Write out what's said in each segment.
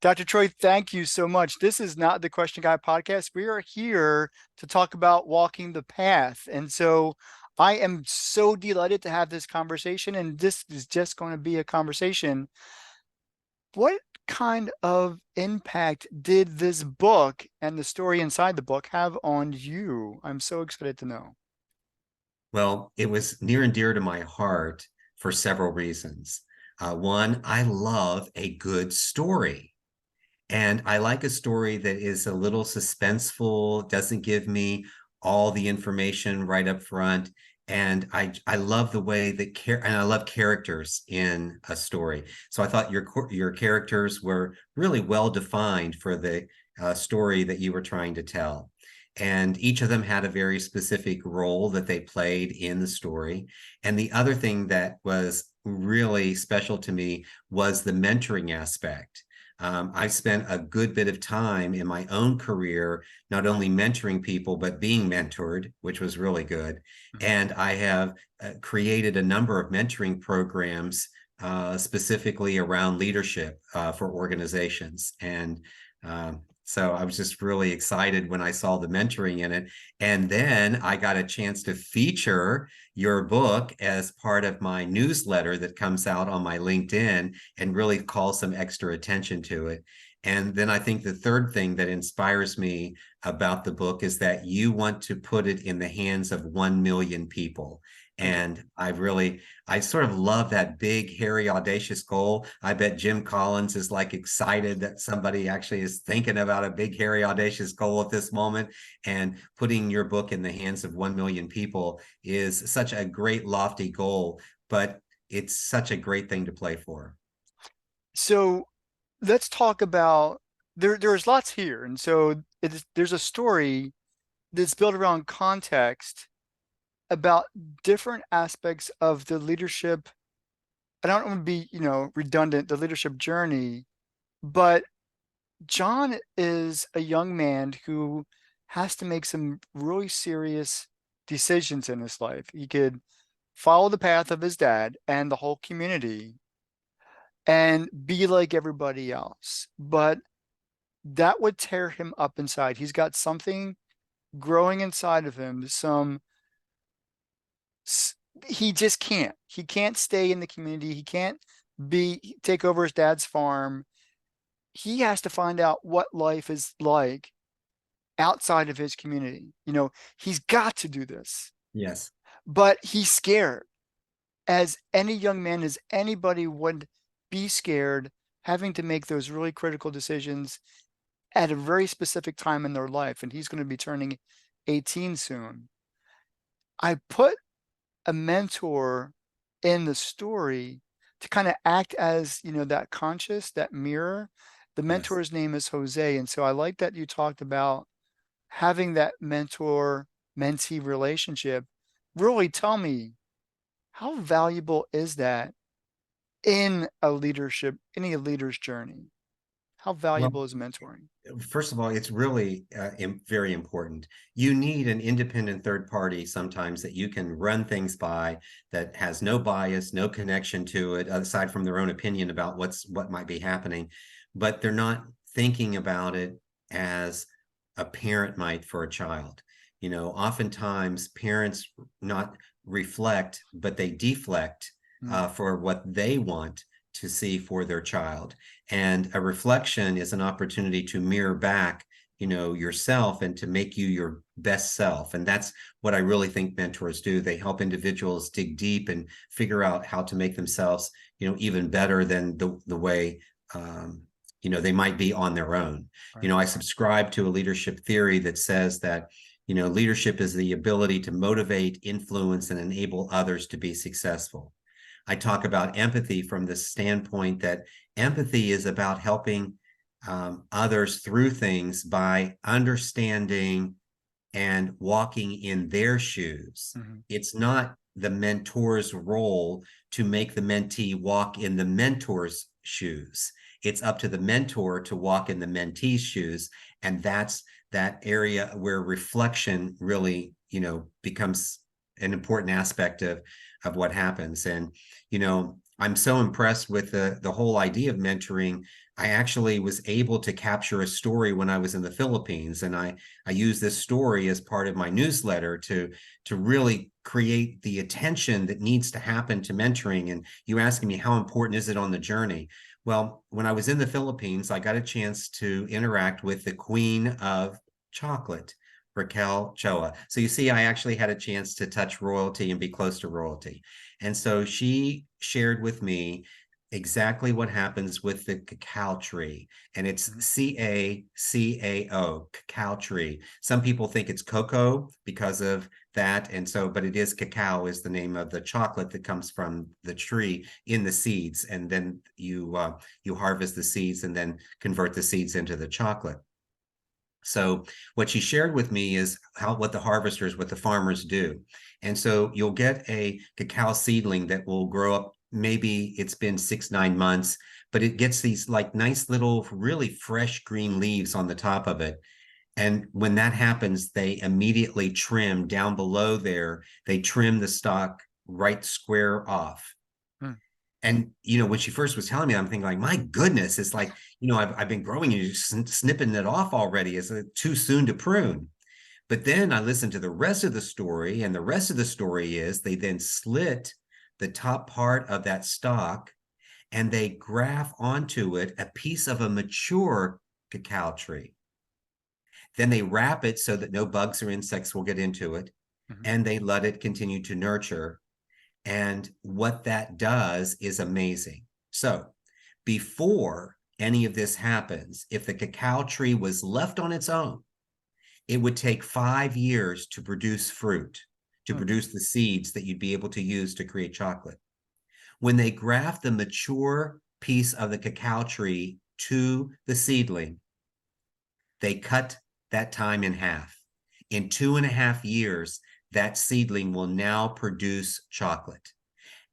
Dr. Troy, thank you so much. This is not the Question Guy podcast. We are here to talk about walking the path. And so I am so delighted to have this conversation. And this is just going to be a conversation. What kind of impact did this book and the story inside the book have on you? I'm so excited to know. Well, it was near and dear to my heart for several reasons. One, I love a good story. And I like a story that is a little suspenseful, doesn't give me all the information right up front. And I love the way that and I love characters in a story. So I thought your characters were really well defined for the story that you were trying to tell. And each of them had a very specific role that they played in the story. And the other thing that was really special to me was the mentoring aspect. I spent a good bit of time in my own career, not only mentoring people, but being mentored, which was really good. Mhm. And I have created a number of mentoring programs specifically around leadership for organizations. And so I was just really excited when I saw the mentoring in it. And then I got a chance to feature your book as part of my newsletter that comes out on my LinkedIn and really call some extra attention to it. And then I think the third thing that inspires me about the book is that you want to put it in the hands of 1 million people. I do. And I sort of love that big, hairy, audacious goal. I bet Jim Collins is like excited that somebody actually is thinking about a big, hairy, audacious goal at this moment. And putting your book in the hands of 1 million people is such a great, lofty goal, but it's such a great thing to play for. So let's talk about there's lots here. And so there's a story that's built around context about different aspects of the leadership. I don't want to be, redundant, the leadership journey, but John is a young man who has to make some really serious decisions in his life. He could follow the path of his dad and the whole community and be like everybody else, but that would tear him up inside. He's got something growing inside of him, he just can't. He can't stay in the community. He can't take over his dad's farm. He has to find out what life is like outside of his community. He's got to do this, Yes. but he's scared, as any young man, as anybody would be scared having to make those really critical decisions at a very specific time in their life. And he's going to be turning 18 soon. I put a mentor in the story to kind of act as, that conscious, that mirror. The Yes. mentor's name is Jose. And so I like that you talked about having that mentor mentee relationship. Really tell me, how valuable is that in any leader's journey? How Well, valuable is mentoring? first of all, it's really very important. You need an independent third party sometimes that you can run things by, that has no bias, no connection to it, aside from their own opinion about what might be happening. But they're not thinking about it as a parent might for a child. Oftentimes parents not reflect, but they deflect Mm, for what they want to see for their child. And a reflection is an opportunity to mirror back, yourself, and to make you your best self. And that's what I really think mentors do. They help individuals dig deep and figure out how to make themselves, even better than the way they might be on their own. right. I subscribe to a leadership theory that says that leadership is the ability to motivate, influence, and enable others to be successful. I talk about empathy from the standpoint that empathy is about helping others through things by understanding and walking in their shoes. Mhm. It's not the mentor's role to make the mentee walk in the mentor's shoes. It's up to the mentor to walk in the mentee's shoes. And that's that area where reflection really, becomes an important aspect of what happens. And, I'm so impressed with the whole idea of mentoring. I actually was able to capture a story when I was in the Philippines, and I used this story as part of my newsletter to really create the attention that needs to happen to mentoring. And you asking me how important is it on the journey? Well, when I was in the Philippines, I got a chance to interact with the Queen of Chocolate, Raquel Choa. So you see, I actually had a chance to touch royalty and be close to royalty. And so she shared with me exactly what happens with the cacao tree. And it's Mhm. CACAO, cacao tree. Some people think it's cocoa because of that. And so, but it is cacao is the name of the chocolate that comes from the tree in the seeds. And then you harvest the seeds and then convert the seeds into the chocolate. So what she shared with me is what the harvesters, what the farmers do. And so you'll get a cacao seedling that will grow up. Maybe it's been 6, 9 months, but it gets these like nice little, really fresh green leaves on the top of it. And when that happens, they immediately trim down below there. They trim the stalk right square off. Mm. And when she first was telling me, I'm thinking like, my goodness, it's like, I've been growing and you're snipping it off already. Is it too soon to prune? But then I listened to the rest of the story, and the rest of the story is they then slit the top part of that stalk and they graft onto it a piece of a mature cacao tree. Then they wrap it so that no bugs or insects will get into it, Mhm. and they let it continue to nurture. And what that does is amazing. So before any of this happens, if the cacao tree was left on its own, it would take 5 years to produce fruit, to Mm. produce the seeds that you'd be able to use to create chocolate. When they graft the mature piece of the cacao tree to the seedling, they cut that time in half. In 2.5 years, that seedling will now produce chocolate.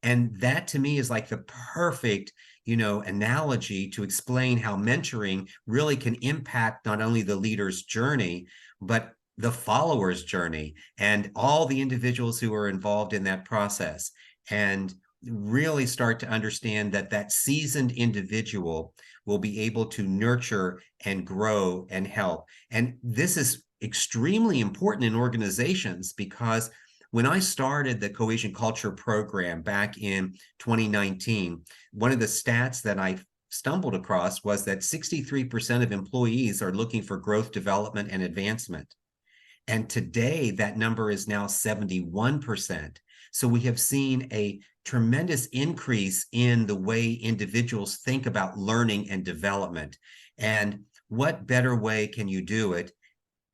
And that to me is like the perfect, analogy to explain how mentoring really can impact not only the leader's journey, but the follower's journey and all the individuals who are involved in that process. And really start to understand that that seasoned individual will be able to nurture and grow and help. And this is extremely important in organizations because when I started the Cohesion Culture program back in 2019, one of the stats that I stumbled across was that 63% of employees are looking for growth, development, and advancement. And today, that number is now 71%. So we have seen a tremendous increase in the way individuals think about learning and development. And what better way can you do it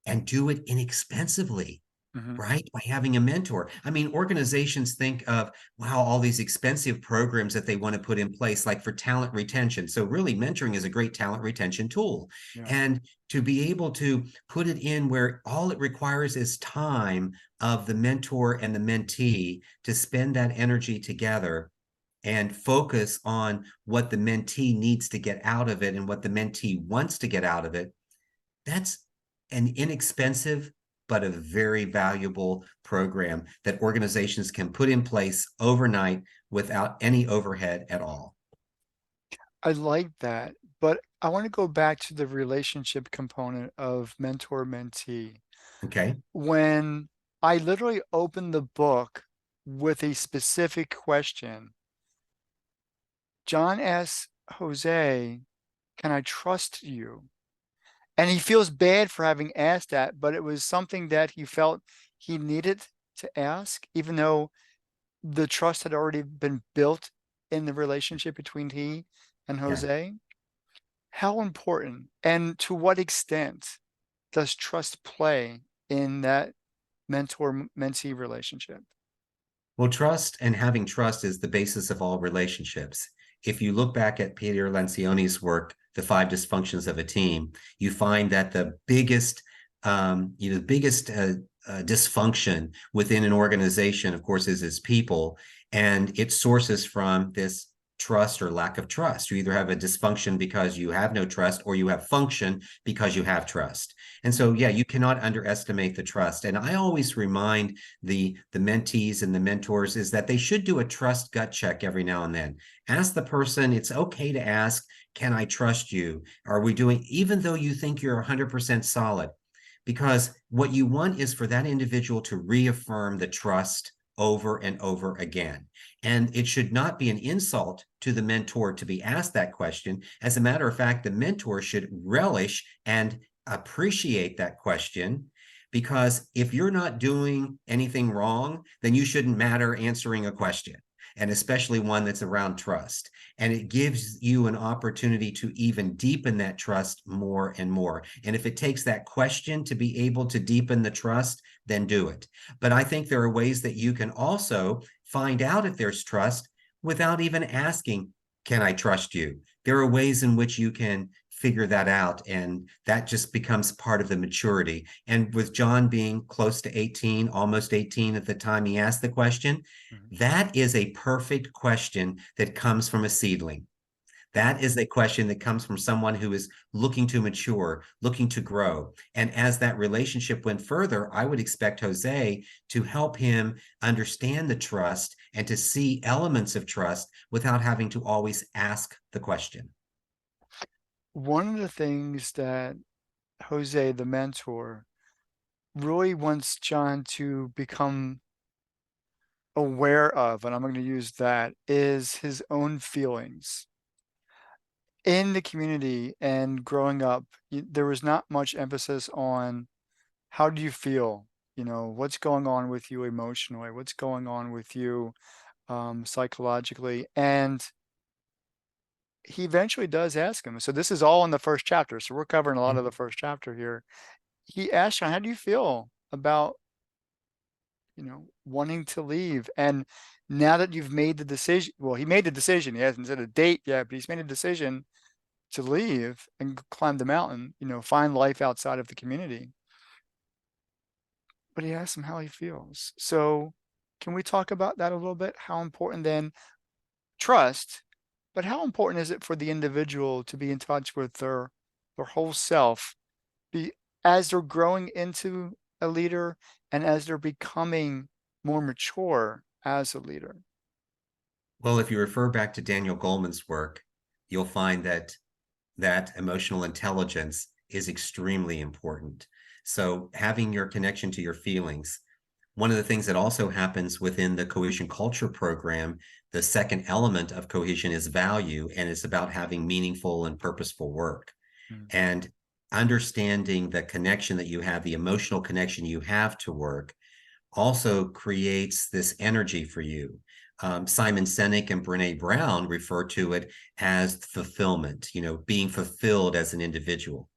and do it inexpensively? Mhm. Right? By having a mentor. I mean, organizations think of, wow, all these expensive programs that they want to put in place, like for talent retention. So, really, mentoring is a great talent retention tool. Yeah. And to be able to put it in where all it requires is time of the mentor and the mentee to spend that energy together and focus on what the mentee needs to get out of it and what the mentee wants to get out of it. That's an inexpensive but a very valuable program that organizations can put in place overnight without any overhead at all. I like that, but I want to go back to the relationship component of mentor-mentee. Okay. When I literally opened the book with a specific question, John asks Jose, "Can I trust you?" And he feels bad for having asked that, but it was something that he felt he needed to ask, even though the trust had already been built in the relationship between he and Yeah. Jose. How important and to what extent does trust play in that mentor-mentee relationship? Well, trust and having trust is the basis of all relationships. If you look back at Peter Lencioni's work, The Five Dysfunctions of a Team, you find that the biggest dysfunction within an organization, of course, is its people, and it sources from this. trust or lack of trust. You either have a dysfunction because you have no trust, or you have function because you have trust. And so, yeah, you cannot underestimate the trust. And I always remind the mentees and the mentors is that they should do a trust gut check every now and then. Ask the person, it's okay to ask, can I trust you? Are we doing, even though you think you're 100% solid? Because what you want is for that individual to reaffirm the trust over and over again. And it should not be an insult to the mentor to be asked that question. As a matter of fact, the mentor should relish and appreciate that question, because if you're not doing anything wrong, then you shouldn't matter answering a question, and especially one that's around trust. And it gives you an opportunity to even deepen that trust more and more. And if it takes that question to be able to deepen the trust, then do it. But I think there are ways that you can also find out if there's trust without even asking, can I trust you? There are ways in which you can figure that out, and that just becomes part of the maturity. And with John being close to 18, almost 18 at the time he asked the question, Mhm. that is a perfect question that comes from a seedling. That is a question that comes from someone who is looking to mature, looking to grow. And as that relationship went further, I would expect Jose to help him understand the trust and to see elements of trust without having to always ask the question. One of the things that Jose, the mentor, really wants John to become aware of, and I'm going to use that, is his own feelings. In the community and growing up, there was not much emphasis on how do you feel? What's going on with you emotionally? What's going on with you psychologically? And he eventually does ask him. So this is all in the first chapter. So we're covering a lot of the first chapter here. He asked John, how do you feel about, wanting to leave? And now that you've made the decision, well, he made the decision. He hasn't set a date yet, but he's made a decision to leave and climb the mountain, find life outside of the community. But he asks him how he feels. So can we talk about that a little bit? How important then trust, but how important is it for the individual to be in touch with their whole self, be as they're growing into a leader and as they're becoming more mature as a leader? Well, if you refer back to Daniel Goleman's work, you'll find that emotional intelligence is extremely important. So having your connection to your feelings. One of the things that also happens within the cohesion culture program, the second element of cohesion is value, and it's about having meaningful and purposeful work. Mm. And understanding the connection that you have, the emotional connection you have to work, also creates this energy for you. Simon Sinek and Brene Brown refer to it as fulfillment, being fulfilled as an individual.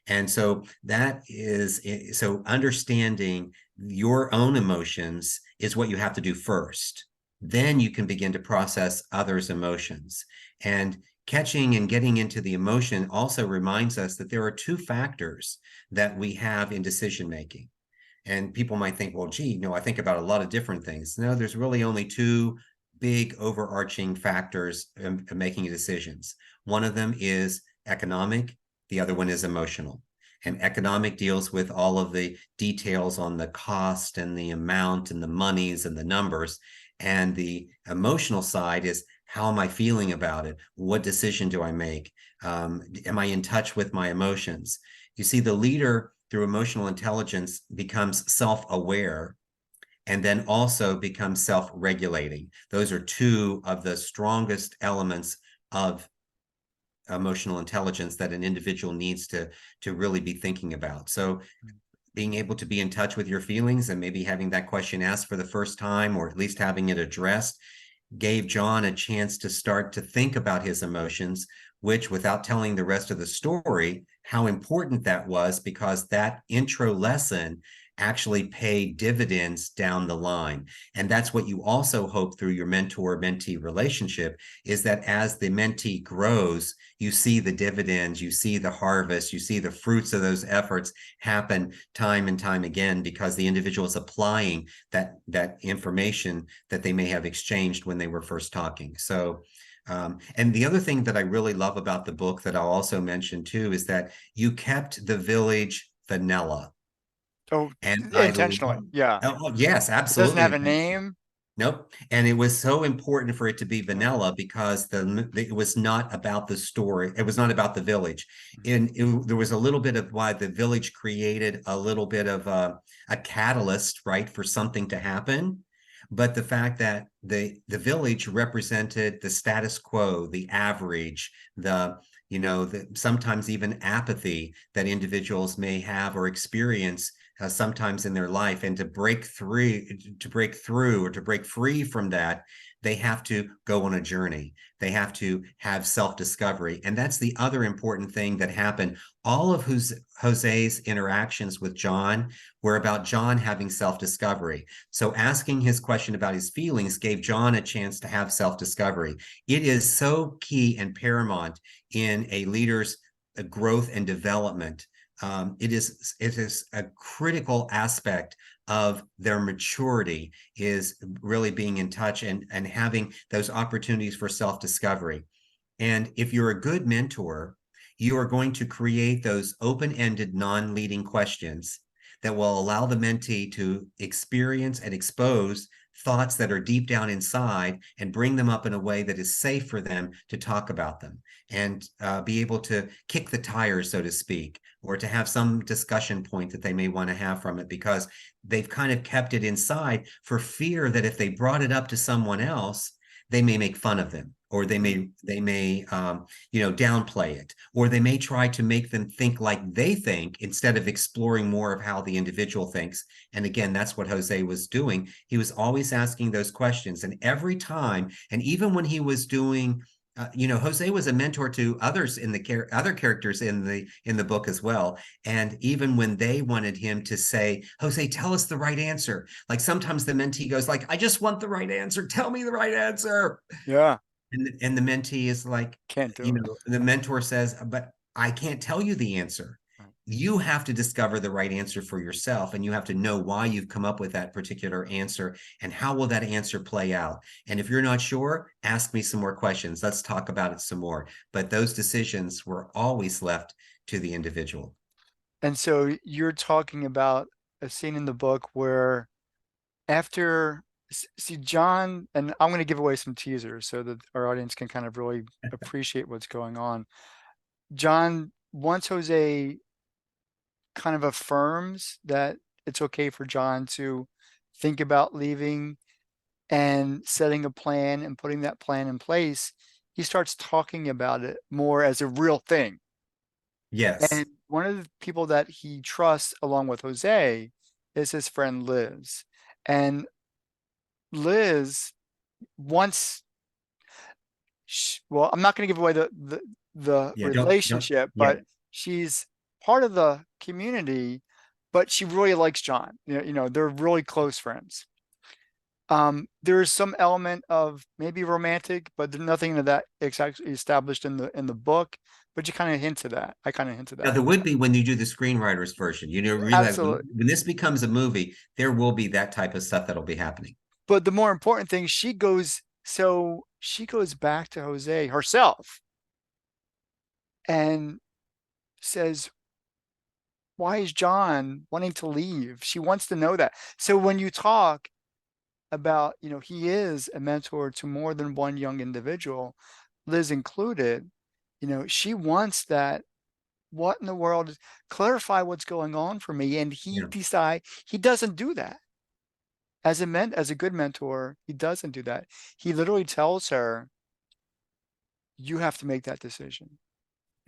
And so that is, so understanding your own emotions is what you have to do first. Then you can begin to process others' emotions. And catching and getting into the emotion also reminds us that there are two factors that we have in decision making. And people might think, well, gee, I think about a lot of different things. No, there's really only two big overarching factors in making decisions. One of them is economic, the other one is emotional. And economic deals with all of the details on the cost and the amount and the monies and the numbers. And the emotional side is, how am I feeling about it? What decision do I make? Am I in touch with my emotions? You see, the leader through emotional intelligence becomes self-aware and then also becomes self-regulating. Those are two of the strongest elements of emotional intelligence that an individual needs to really be thinking about. So being able to be in touch with your feelings and maybe having that question asked for the first time, or at least having it addressed, gave John a chance to start to think about his emotions, which, without telling the rest of the story, how important that was, because that intro lesson actually paid dividends down the line. And that's what you also hope through your mentor-mentee relationship, is that as the mentee grows, you see the dividends, you see the harvest, you see the fruits of those efforts happen time and time again, because the individual is applying that information that they may have exchanged when they were first talking. So And the other thing that I really love about the book that I'll also mention too is that you kept the village vanilla. Oh, And I intentionally. love, Yeah. oh, yes, It doesn't absolutely have a intentional. name. Nope. And it was so important for it to be Yeah. vanilla because it was not about the story. It was not about the village. Mhm. And there was a little bit of why the village created a little bit of a catalyst, right, for something to happen. But the fact that the village represented the status quo, the average, sometimes even apathy that individuals may have or experience sometimes in their life, and to break through or to break free from that, they have to go on a journey. They have to have self-discovery, and that's the other important thing that happened. All of Jose's interactions with John were about John having self-discovery. So asking his question about his feelings gave John a chance to have self-discovery. It is so key and paramount in a leader's growth and development. It is a critical aspect of their maturity, is really being in touch and having those opportunities for self-discovery. And if you're a good mentor, you are going to create those open-ended, non-leading questions that will allow the mentee to experience and expose thoughts that are deep down inside and bring them up in a way that is safe for them to talk about them and be able to kick the tires, so to speak, or to have some discussion point that they may want to have from it because they've kind of kept it inside for fear that if they brought it up to someone else, they may make fun of them, or they Mm. may downplay it, or they may try to make them think like they think instead of exploring more of how the individual thinks. And again, that's what Jose was doing. He was always asking those questions, and every time, and even when he was doing Jose was a mentor to others in the other characters in the book as well. And even when they wanted him to say, Jose, tell us the right answer. Like sometimes the mentee goes like, I just want the right answer. Tell me the right answer. Yeah. And the mentee is like, Can't do it. the mentor says, but I can't tell you the answer. Right. You have to discover the right answer for yourself, and you have to know why you've come up with that particular answer and how will that answer play out. And if you're not sure, ask me some more questions. Let's talk about it some more. But those decisions were always left to the individual. And so you're talking about a scene in the book where after see John, and I'm going to give away some teasers so that our audience can kind of really appreciate what's going on. John, once Jose kind of affirms that it's okay for John to think about leaving and setting a plan and putting that plan in place, he starts talking about it more as a real thing. Yes. And one of the people that he trusts along with Jose is his friend Liz. And Liz wants, well, I'm not going to give away the Yeah. Don't. relationship, Yeah. but she's part of the community, but she really likes John. They're really close friends. There's some element of maybe romantic, but there's nothing of that exactly established in the book. But you kind of hint to that. I kind of hinted Now, that. there would be when you do the screenwriter's version. Realize when, Absolutely. when this becomes a movie, there will be that type of stuff that'll be happening. But the more important thing, she goes back to Jose herself and says, why is John wanting to leave? She wants to know that. So when you talk about, he is a mentor to more than one young individual, Liz included, she wants that. What in the world is clarify what's going on for me? And Yeah. he doesn't do that. As a good mentor, he doesn't do that. He literally tells her, you have to make that decision.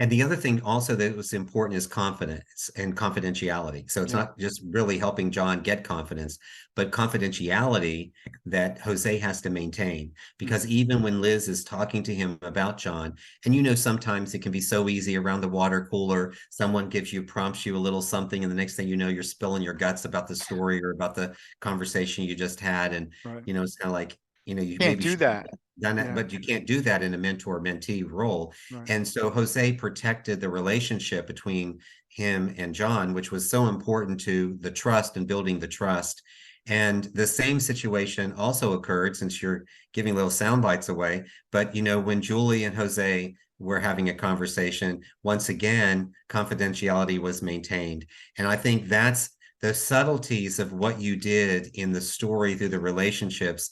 And the other thing also that was important is confidence and confidentiality. So it's Yeah. not just really helping John get confidence, but confidentiality that Jose has to maintain. Because Mhm. even when Liz is talking to him about John, and sometimes it can be so easy around the water cooler, someone prompts you a little something, and the next thing you know, you're spilling your guts about the story or about the conversation you just had. And, Right. it's kind of like, You Can't maybe do should have that. done that, Yeah, but you can't do that in a mentor-mentee role. right. And so Jose protected the relationship between him and John, which was so important to the trust and building the trust. And the same situation also occurred, since you're giving little sound bites away. But when Julie and Jose were having a conversation, once again, confidentiality was maintained. And I think that's the subtleties of what you did in the story through the relationships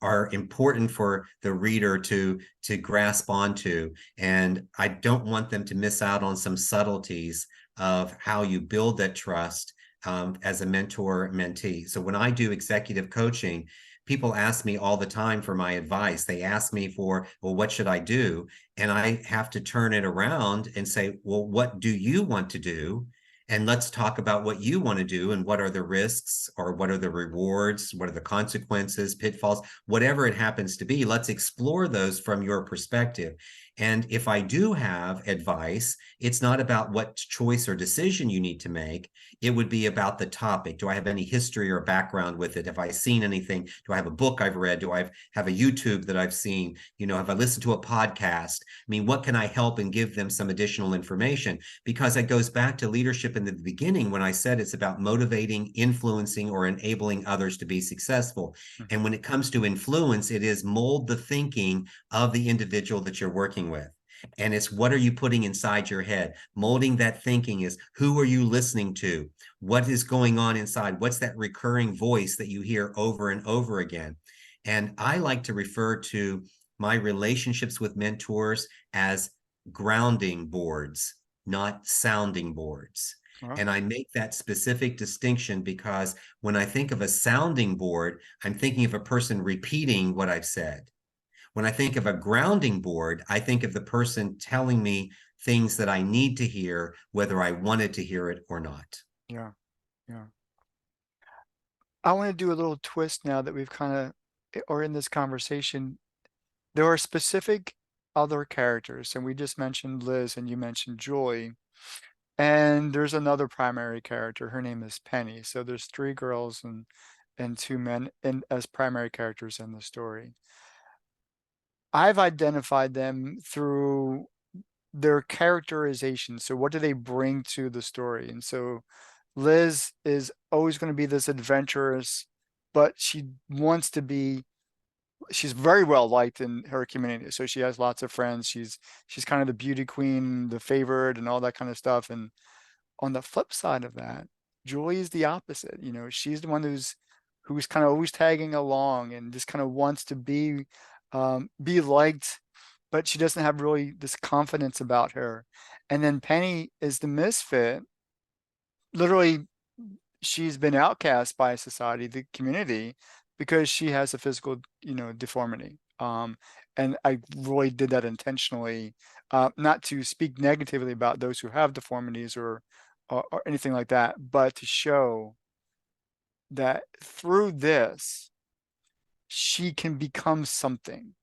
are important for the reader to grasp onto. And I don't want them to miss out on some subtleties of how you build that trust as a mentor mentee. So when I do executive coaching, people ask me all the time for my advice. They ask me for, well, what should I do? And I have to turn it around and say, well, what do you want to do? And let's talk about what you want to do and what are the risks, or what are the rewards, what are the consequences, pitfalls, whatever it happens to be. Let's explore those from your perspective. And if I do have advice, it's not about what choice or decision you need to make. It would be about the topic. Do I have any history or background with it? Have I seen anything? Do I have a book I've read? Do I have a YouTube that I've seen? Have I listened to a podcast? I mean, what can I help and give them some additional information? Because it goes back to leadership in the beginning when I said it's about motivating, influencing, or enabling others to be successful. Mhm. And when it comes to influence, it is mold the thinking of the individual that you're working with. And it's, what are you putting inside your head? Molding that thinking is, who are you listening to? What is going on inside? What's that recurring voice that you hear over and over again? And I like to refer to my relationships with mentors as grounding boards, not sounding boards. Well, And I make that specific distinction because when I think of a sounding board, I'm thinking of a person repeating what I've said. When I think of a grounding board, I think of the person telling me things that I need to hear, whether I wanted to hear it or not. yeah, yeah. I want to do a little twist now that we've kind of, or in this conversation, there are specific other characters, and we just mentioned Liz and you mentioned Joy, and there's another primary character. Her name is Penny. So there's three girls and two men in as primary characters in the story. I've identified them through their characterization. So what do they bring to the story? And so Liz is always going to be this adventurous, but she wants to be, she's very well liked in her community. So she has lots of friends. She's kind of the beauty queen, the favorite, and all that kind of stuff. And on the flip side of that, Julie is the opposite. She's the one who's kind of always tagging along and just kind of wants to be liked, but she doesn't have really this confidence about her. And then Penny is the misfit. Literally, she's been outcast by society, the community, because she has a physical, deformity. And I really did that intentionally, not to speak negatively about those who have deformities or anything like that, but to show that through this, she can become something,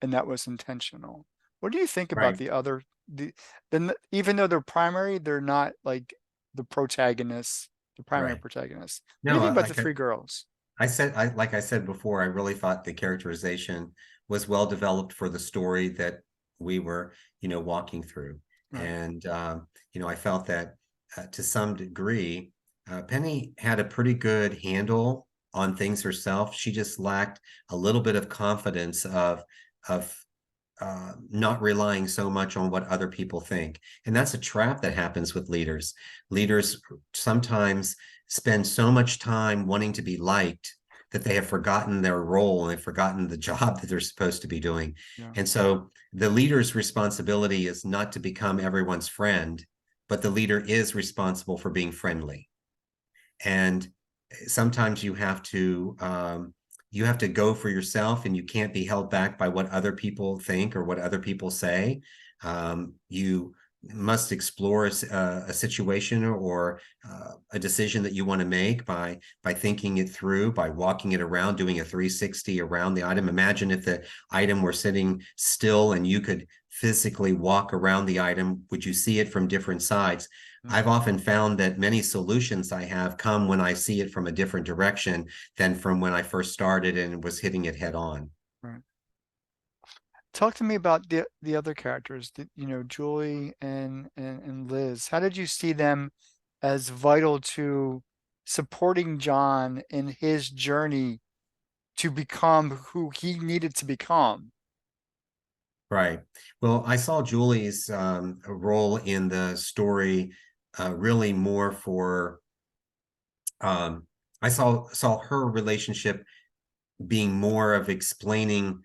and that was intentional. What do you think about Right. the then even though they're primary, they're not like the protagonists, the primary Right. protagonists. What do you No, think about the like three girls? like I said before, I really thought the characterization was well developed for the story that we were, walking through. Right. And, I felt that to some degree, Penny had a pretty good handle on things herself. She just lacked a little bit of confidence of not relying so much on what other people think. And that's a trap that happens with leaders. Leaders sometimes spend so much time wanting to be liked that they have forgotten their role and they've forgotten the job that they're supposed to be doing. Yeah. And so the leader's responsibility is not to become everyone's friend, but the leader is responsible for being friendly. And sometimes you have to go for yourself, and you can't be held back by what other people think or what other people say. You must explore a situation or a decision that you want to make by thinking it through, by walking it around, doing a 360 around the item. Imagine if the item were sitting still and you could physically walk around the item. Would you see it from different sides? I've Mhm. often found that many solutions I have come when I see it from a different direction than from when I first started and was hitting it head on. Right. Talk to me about the other characters, Julie and Liz. How did you see them as vital to supporting John in his journey to become who he needed to become? Right. Well, I saw Julie's role in the story really more for um, I saw her relationship being more of explaining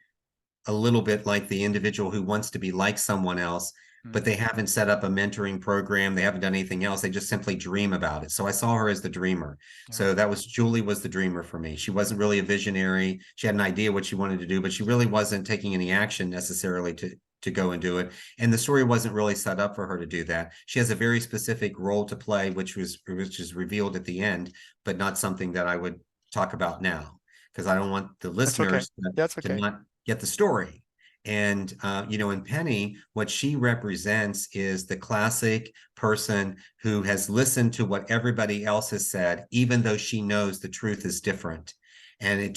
a little bit like the individual who wants to be like someone else, but Mm, they haven't set up a mentoring program. They haven't done anything else. They just simply dream about it. So I saw her as the dreamer. yeah, So that was Julie was the dreamer for me. She wasn't really a visionary. She had an idea what she wanted to do, but she really wasn't taking any action necessarily to go and do it. And the story wasn't really set up for her to do that. She has a very specific role to play, which is revealed at the end, but not something that I would talk about now because I don't want the that's okay. listeners That's to okay. not get the story. And in Penny, what she represents is the classic person who has listened to what everybody else has said, even though she knows the truth is different. And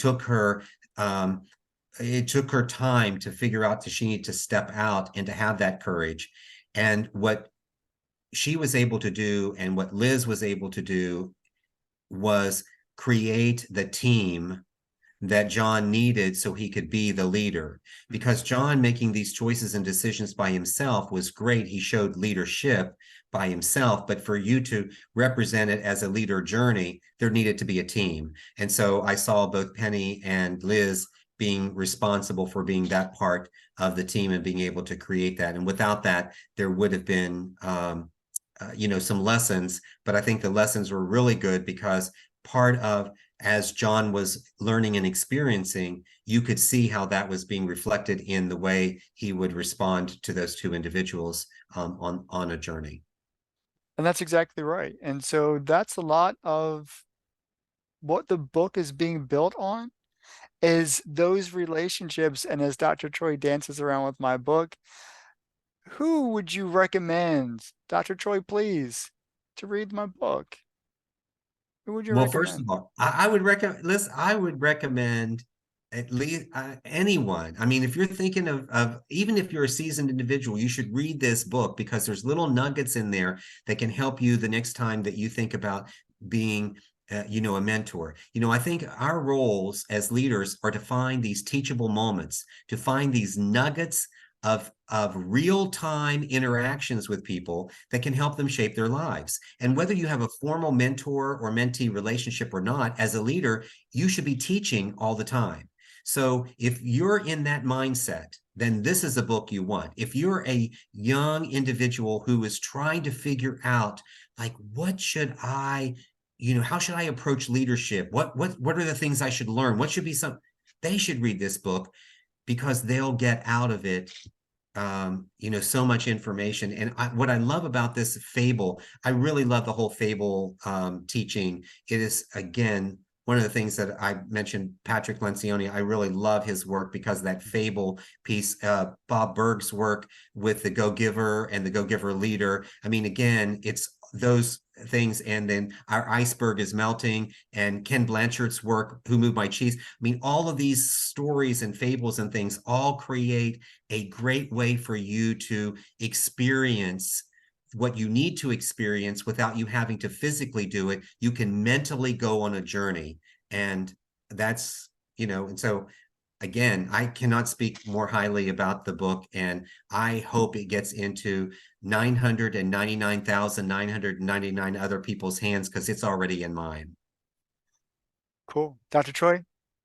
um, it took her time to figure out that she needed to step out and to have that courage. And what she was able to do, and what Liz was able to do, was create the team that John needed so he could be the leader. Mhm. Because John making these choices and decisions by himself was great. He showed leadership by himself, but for you to represent it as a leader journey, there needed to be a team. And so I saw both Penny and Liz being responsible for being that part of the team and being able to create that. And without that, there would have been some lessons, but I think the lessons were really good because part of as John was learning and experiencing, you could see how that was being reflected in the way he would respond to those two individuals on a journey. And that's exactly right. And so that's a lot of what the book is being built on is those relationships. And as Dr. Troy dances around with my book, who would you recommend, Dr. Troy, please, to read my book? Who would you Well, first of recommend? all, I would recommend. Listen, I would recommend at least anyone. I mean, if you're thinking of even if you're a seasoned individual, you should read this book because there's little nuggets in there that can help you the next time that you think about being. A mentor. I think our roles as leaders are to find these teachable moments, to find these nuggets of real-time interactions with people that can help them shape their lives. And Mm, whether you have a formal mentor or mentee relationship or not, as a leader, you should be teaching all the time. So if you're in that mindset, then this is a book you want. If you're a young individual who is trying to figure out, like, what should I, how should I approach leadership? What are the things I should learn? What should be some, they should read this book because they'll get out of it so much information. And what I love about this fable, I really love the whole fable teaching. It is, again, one of the things that I mentioned, Patrick Lencioni, I really love his work because of that fable piece, Bob Berg's work with the Go-Giver and the Go-Giver leader. I mean, again, it's those things. And then Our Iceberg is Melting and Ken Blanchard's work, Who Moved My Cheese. I mean, all of these stories and fables and things all create a great way for you to experience what you need to experience without you having to physically do it. You can mentally go on a journey. And that's, and so again, I cannot speak more highly about the book, and I hope it gets into 999,999 other people's hands because it's already in mine. cool. Dr. Troy,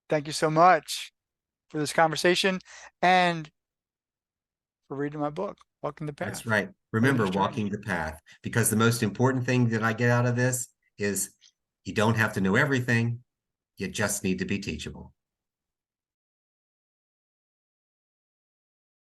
thank you so much for this conversation and for reading my book, Walking the That's Path, right. Remember, Leader's Journey. walking the path, because the most important thing that I get out of this is you don't have to know everything. You just need to be teachable.